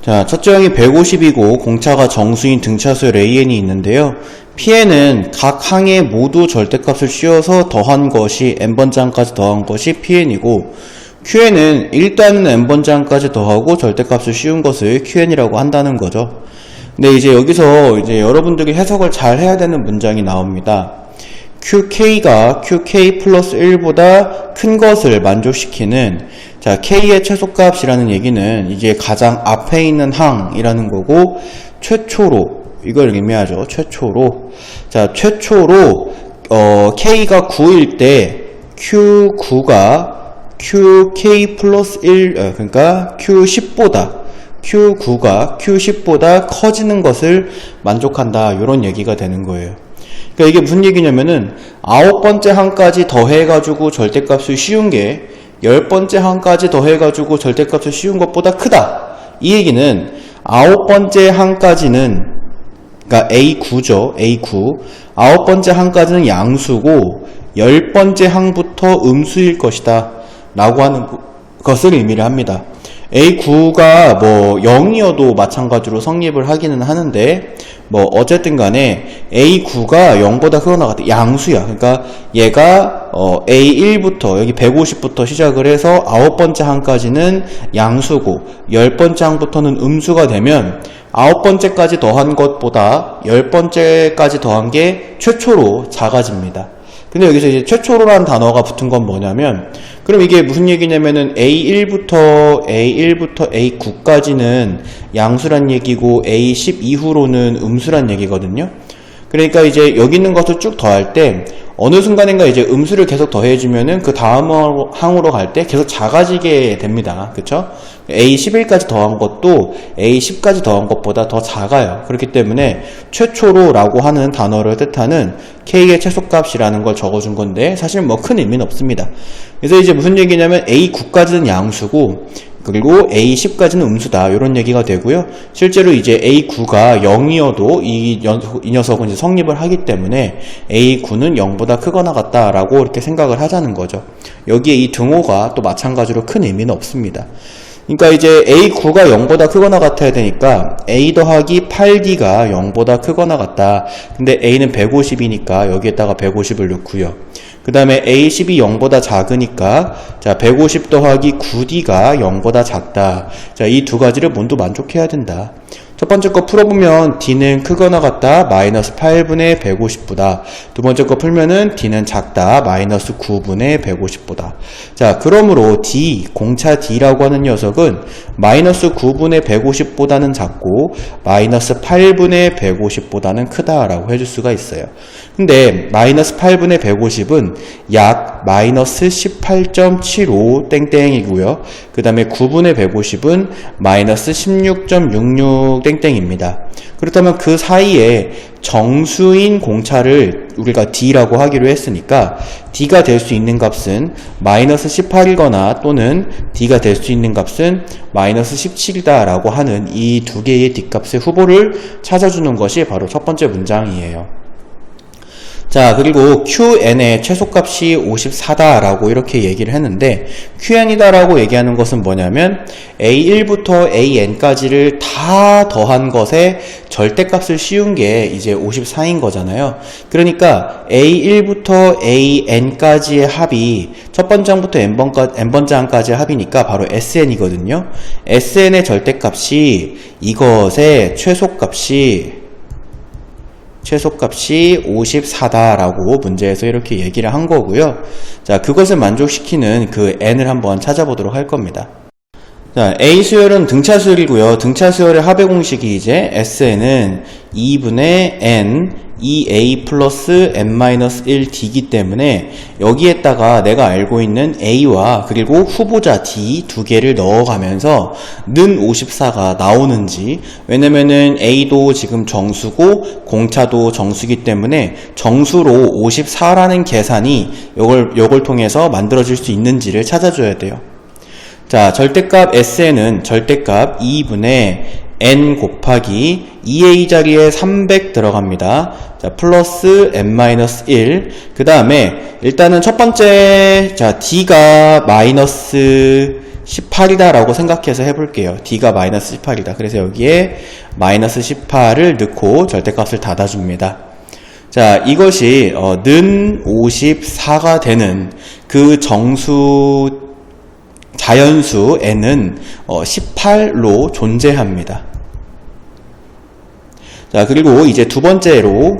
자, 첫째 항이 150이고 공차가 정수인 등차수열 AN이 있는데요. PN은 각 항에 모두 절대값을 씌워서 더한 것이 n번째 항까지 더한 것이 PN이고, QN은 일단은 n번째 항까지 더하고 절대값을 씌운 것을 QN이라고 한다는 거죠. 근데 이제 여기서 이제 여러분들이 해석을 잘 해야 되는 문장이 나옵니다. QK가 QK 플러스 1보다 큰 것을 만족시키는, 자, K의 최소값이라는 얘기는 이게 가장 앞에 있는 항이라는 거고, 최초로, 이걸 의미하죠. 최초로. 자, 최초로, K가 9일 때 Q9가 QK 플러스 1, 그러니까 Q10보다, Q9가 Q10보다 커지는 것을 만족한다. 이런 얘기가 되는 거예요. 그러니까 이게 무슨 얘기냐면은 9번째 항까지 더해가지고 절대값을 씌운 게 10번째 항까지 더해가지고 절대값을 씌운 것보다 크다. 이 얘기는 9번째 항까지는, 그러니까 A9죠. A9. 9번째 항까지는 양수고 10번째 항부터 음수일 것이다. 라고 하는 것을 의미를 합니다. A9가 뭐 0이어도 마찬가지로 성립을 하기는 하는데, 뭐 어쨌든 간에 A9가 0보다 크거나 같다. 양수야. 그러니까 얘가 A1부터 여기 150부터 시작을 해서 9번째 항까지는 양수고 10번째 항부터는 음수가 되면 9번째까지 더한 것보다 10번째까지 더한 게 최초로 작아집니다. 근데 여기서 이제 최초로라는 단어가 붙은 건 뭐냐면, 그럼 이게 무슨 얘기냐면은 A1부터 A9까지는 양수란 얘기고 A10 이후로는 음수란 얘기거든요. 그러니까 이제 여기 있는 것을 쭉 더할 때 어느 순간인가 이제 음수를 계속 더해주면은 그 다음 항으로 갈 때 계속 작아지게 됩니다. 그쵸? A11까지 더한 것도 A10까지 더한 것보다 더 작아요. 그렇기 때문에 최초로라고 하는 단어를 뜻하는 K의 최소값이라는 걸 적어준 건데 사실 뭐 큰 의미는 없습니다. 그래서 이제 무슨 얘기냐면 A9까지는 양수고 그리고 A10까지는 음수다. 이런 얘기가 되고요. 실제로 이제 A9가 0이어도 이 녀석은 이제 성립을 하기 때문에 A9는 0보다 크거나 같다라고 이렇게 생각을 하자는 거죠. 여기에 이 등호가 또 마찬가지로 큰 의미는 없습니다. 그러니까 이제 A9가 0보다 크거나 같아야 되니까 A 더하기 8D가 0보다 크거나 같다. 근데 A는 150이니까 여기에다가 150을 넣고요. 그 다음에 A10이 0보다 작으니까 자 150 더하기 9D가 0보다 작다. 자, 이 두 가지를 모두 만족해야 된다. 첫 번째 거 풀어보면 D는 크거나 같다. 마이너스 8분의 150보다. 두 번째 거 풀면은 D는 작다. 마이너스 9분의 150보다. 자, 그러므로 D, 공차 D라고 하는 녀석은 마이너스 9분의 150보다는 작고 마이너스 8분의 150보다는 크다라고 해줄 수가 있어요. 근데 마이너스 8분의 150은 약 마이너스 18.75 땡땡이고요. 그 다음에 9분의 150은 마이너스 16.66 땡땡입니다. 그렇다면 그 사이에 정수인 공차를 우리가 D라고 하기로 했으니까 D가 될 수 있는 값은 마이너스 18이거나 또는 D가 될 수 있는 값은 마이너스 17이다 라고 하는 이 두 개의 D값의 후보를 찾아주는 것이 바로 첫 번째 문장이에요. 자, 그리고 QN의 최소값이 54다 라고 이렇게 얘기를 했는데 QN이다 라고 얘기하는 것은 뭐냐면 A1부터 AN까지를 다 더한 것에 절대값을 씌운 게 이제 54인 거잖아요. 그러니까 A1부터 AN까지의 합이 첫 번째 항부터 n번째 항까지의 합이니까 바로 SN이거든요. SN의 절대값이 이것의 최소값이 54다라고 문제에서 이렇게 얘기를 한 거고요. 자, 그것을 만족시키는 그 n을 한번 찾아보도록 할 겁니다. 자, A 수열은 등차 수열이고요. 등차 수열의 합의 공식이 이제 SN은 2분의 n 2a 플러스 n-1d이기 때문에 여기에다가 내가 알고 있는 a와 그리고 후보자 d 두 개를 넣어가면서 는 54가 나오는지, 왜냐면은 a도 지금 정수고 공차도 정수기 때문에 정수로 54라는 계산이 요걸 통해서 만들어질 수 있는지를 찾아줘야 돼요. 자, 절대값 SN은 절대값 2분의 n 곱하기 2a 자리에 300 들어갑니다. 자, 플러스 n-1. 그 다음에 일단은 첫 번째, 자, d가 마이너스 18이다 라고 생각해서 해볼게요. D가 마이너스 18이다. 그래서 여기에 마이너스 18을 넣고 절대값을 닫아줍니다. 자, 이것이 는 54가 되는 그 자연수 n은 18로 존재합니다. 자, 그리고 이제 두 번째로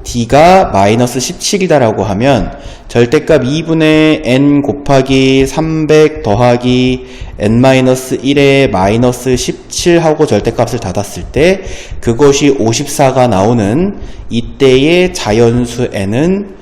D가 마이너스 17이다 라고 하면 절대값 2분의 n 곱하기 300 더하기 n-1에 마이너스 17 하고 절대값을 닫았을 때 그것이 54가 나오는 이때의 자연수 n은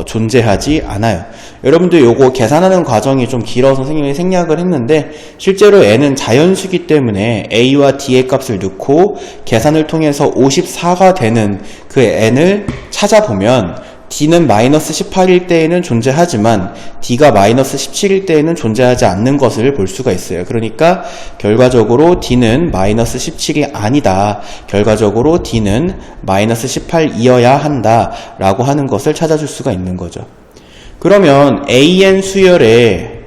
존재하지 않아요. 여러분들 요거 계산하는 과정이 좀 길어서 선생님이 생략을 했는데 실제로 n은 자연수기 때문에 a와 d의 값을 넣고 계산을 통해서 54가 되는 그 n을 찾아보면 d는 마이너스 18일 때에는 존재하지만 d가 마이너스 17일 때에는 존재하지 않는 것을 볼 수가 있어요. 그러니까 결과적으로 d는 마이너스 17이 아니다. 결과적으로 d는 마이너스 18이어야 한다 라고 하는 것을 찾아줄 수가 있는 거죠. 그러면 AN 수열의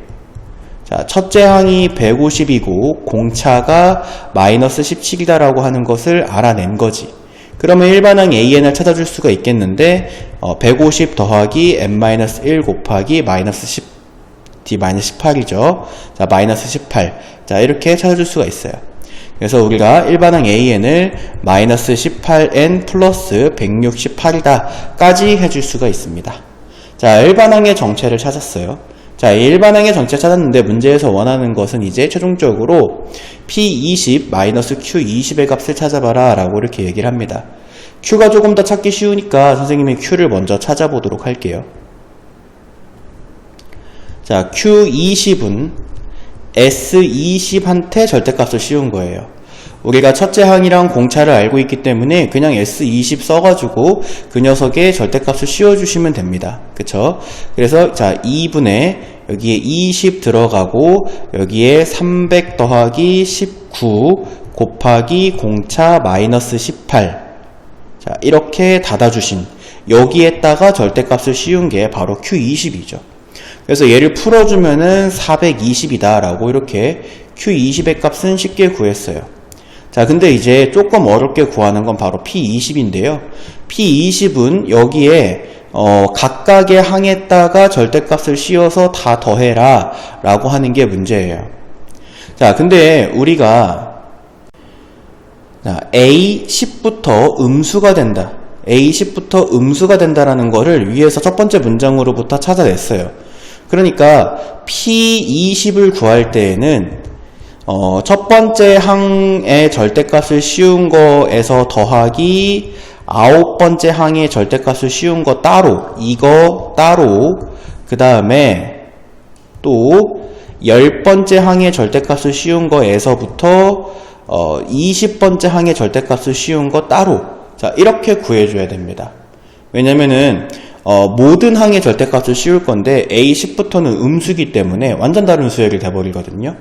첫째 항이 150이고 공차가 마이너스 17이다 라고 하는 것을 알아낸 거지. 그러면 일반항 AN을 찾아줄 수가 있겠는데 150 더하기 n-1 곱하기 마이너스 10 D-18이죠. 자, 마이너스 18. 자, 이렇게 찾아줄 수가 있어요. 그래서 우리가 일반항 AN을 마이너스 18n 플러스 168이다 까지 해줄 수가 있습니다. 자, 일반항의 정체를 찾았어요. 자, 일반항의 정체 찾았는데 문제에서 원하는 것은 이제 최종적으로 P20 마이너스 Q20의 값을 찾아봐라 라고 이렇게 얘기를 합니다. Q가 조금 더 찾기 쉬우니까 선생님이 Q를 먼저 찾아보도록 할게요. 자, Q20은 S20한테 절대값을 씌운 거예요. 우리가 첫째 항이랑 공차를 알고 있기 때문에 그냥 S20 써가지고 그 녀석의 절대값을 씌워주시면 됩니다. 그쵸? 그래서 자 2분의 여기에 20 들어가고 여기에 300 더하기 19 곱하기 공차 마이너스 18 자 이렇게 닫아주신 여기에다가 절대값을 씌운 게 바로 Q20이죠. 그래서 얘를 풀어주면은 420이다 라고 이렇게 Q20의 값은 쉽게 구했어요. 자, 근데 이제 조금 어렵게 구하는 건 바로 P20인데요. P20은 여기에 각각의 항에다가 절대값을 씌워서 다 더해라 라고 하는 게 문제예요. 자, 근데 우리가 A10부터 음수가 된다. A10부터 음수가 된다라는 거를 위에서 첫 번째 문장으로부터 찾아냈어요. 그러니까 P20을 구할 때에는 첫 번째 항의 절대값을 씌운 거에서 더하기 9번째 항의 절대값을 씌운 거 따로 이거 따로 그 다음에 또 10번째 항의 절대값을 씌운 거에서부터 20번째 항의 절대값을 씌운 거 따로 자 이렇게 구해줘야 됩니다. 왜냐면은 모든 항의 절대값을 씌울 건데 A10부터는 음수기 때문에 완전 다른 수열이 돼버리거든요.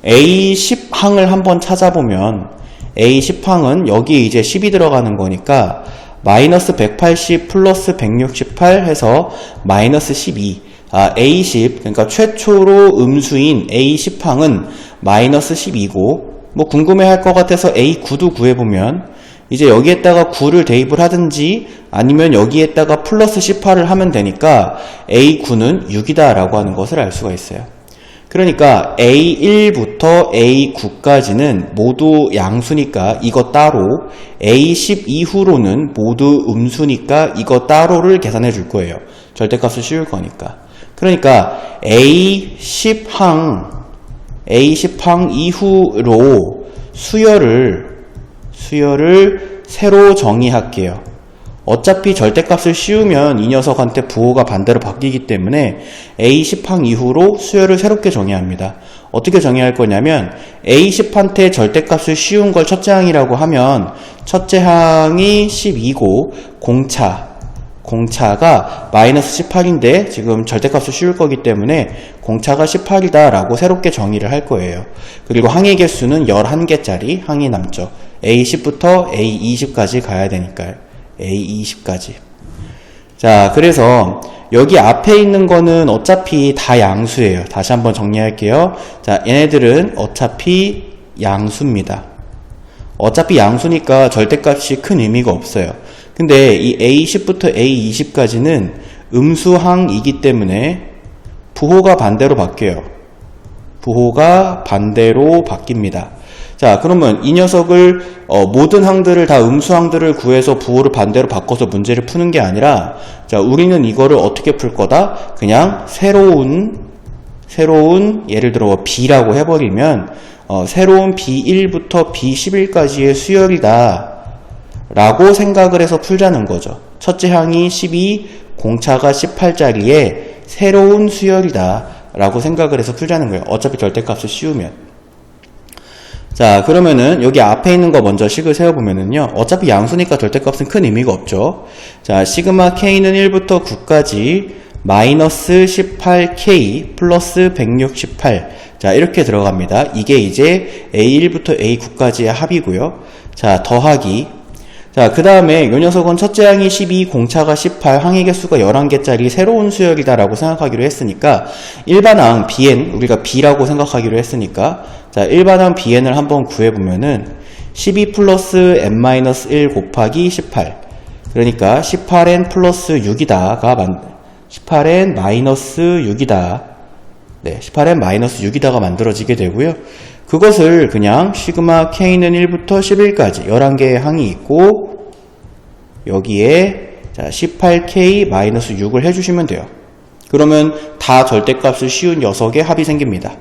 A10항을 한번 찾아보면 A10항은 여기에 이제 10이 들어가는 거니까 마이너스 180 플러스 168 해서 마이너스 12 A10 그러니까 최초로 음수인 A10항은 마이너스 12고 뭐 궁금해할 것 같아서 A9도 구해보면 이제 여기에다가 9를 대입을 하든지 아니면 여기에다가 플러스 18을 하면 되니까 A9는 6이다 라고 하는 것을 알 수가 있어요. 그러니까 A1부터 A9까지는 모두 양수니까 이거 따로 A10 이후로는 모두 음수니까 이거 따로를 계산해 줄 거예요. 절대값을 씌울 거니까. 그러니까 A10항 이후로 수열을 새로 정의할게요. 어차피 절대값을 씌우면 이 녀석한테 부호가 반대로 바뀌기 때문에 A10항 이후로 수열을 새롭게 정의합니다. 어떻게 정의할 거냐면 A10한테 절대값을 씌운 걸 첫째 항이라고 하면 첫째 항이 12고 공차가 마이너스 18인데 지금 절대값을 씌울 거기 때문에 공차가 18이다 라고 새롭게 정의를 할 거예요. 그리고 항의 개수는 11개짜리 항이 남죠. A10부터 A20까지 가야 되니까요. A20까지. 자, 그래서 여기 앞에 있는 거는 어차피 다 양수예요. 다시 한번 정리할게요. 자, 얘네들은 어차피 양수입니다. 어차피 양수니까 절대값이 큰 의미가 없어요. 근데 이 A10부터 A20까지는 음수항이기 때문에 부호가 반대로 바뀌어요. 부호가 반대로 바뀝니다. 자, 그러면 이 녀석을 모든 항들을 다 음수항들을 구해서 부호를 반대로 바꿔서 문제를 푸는 게 아니라, 자, 우리는 이거를 어떻게 풀 거다? 그냥 새로운 예를 들어 B라고 해버리면 새로운 B1부터 B11까지의 수열이다 라고 생각을 해서 풀자는 거죠. 첫째 항이 12, 공차가 18짜리의 새로운 수열이다 라고 생각을 해서 풀자는 거예요. 어차피 절대값을 씌우면. 자, 그러면은 여기 앞에 있는 거 먼저 식을 세워보면은요, 어차피 양수니까 절대값은 큰 의미가 없죠. 자, 시그마 K는 1부터 9까지 마이너스 18K 플러스 168. 자, 이렇게 들어갑니다. 이게 이제 A1부터 A9까지의 합이고요. 자, 더하기. 자, 그 다음에 이 녀석은 첫째 항이 12, 공차가 18, 항의 개수가 11개짜리 새로운 수열이다라고 생각하기로 했으니까 일반항 Bn, 우리가 B라고 생각하기로 했으니까, 자, 일반항 Bn을 한번 구해보면은 12 플러스 n-1 곱하기 18, 그러니까 18n 플러스 6이다가 18n 마이너스 6이다. 네, 18n 마이너스 6이다가 만들어지게 되고요. 그것을 그냥 시그마 K는 1부터 11까지 11개의 항이 있고, 여기에 자 18K 마이너스 6을 해주시면 돼요. 그러면 다 절대값을 씌운 녀석의 합이 생깁니다.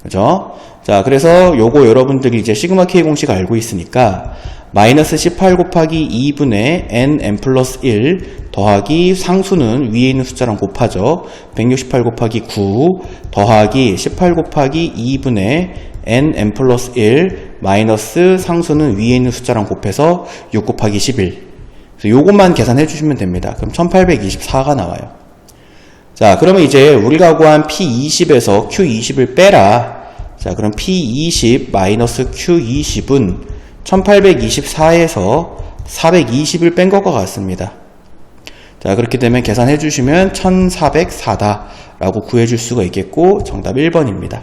그죠? 자, 그래서 요거 여러분들이 이제 시그마 K 공식 알고 있으니까 마이너스 18 곱하기 2분의 n 플러스 1 더하기 상수는 위에 있는 숫자랑 곱하죠. 168 곱하기 9 더하기 18 곱하기 2분의 n 플러스 1 마이너스 상수는 위에 있는 숫자랑 곱해서 6 곱하기 11. 그래서 요것만 계산해 주시면 됩니다. 그럼 1824가 나와요. 자, 그러면 이제 우리가 구한 P20에서 Q20을 빼라. 자, 그럼 P20 마이너스 Q20은 1824에서 420을 뺀 것과 같습니다. 자, 그렇게 되면 계산해 주시면 1404다 라고 구해 줄 수가 있겠고, 정답 1번입니다.